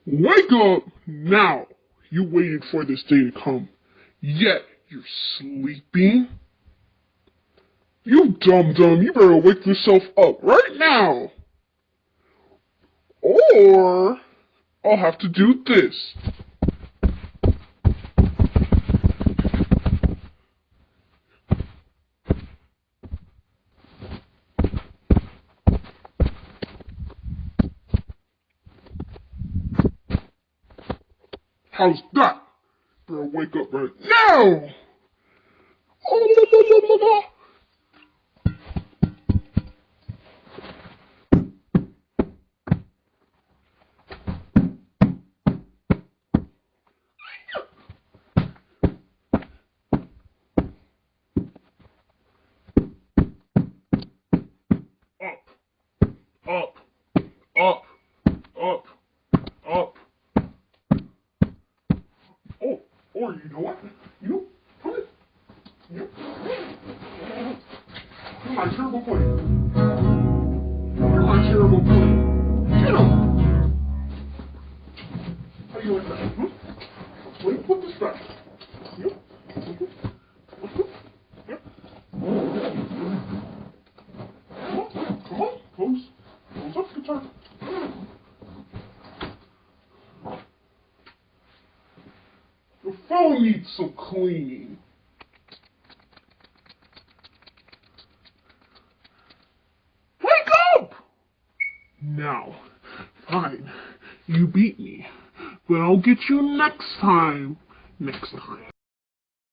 Wake up now! You waited for this day to come, yet you're sleeping? You dum-dum, you better wake yourself up right now! Or I'll have to do this. How's that? Better wake up right now! Oh, la, la, la, la, la. Up, up, up, up. Oh, or you know what? You put it. You. You're my terrible pudding. You're my terrible pudding. Get him. How do you like that? Let me put this back. You. Come on, close up the guitar. Your phone needs some cleaning. Wake up! Now, fine, you beat me, but I'll get you next time. Next time.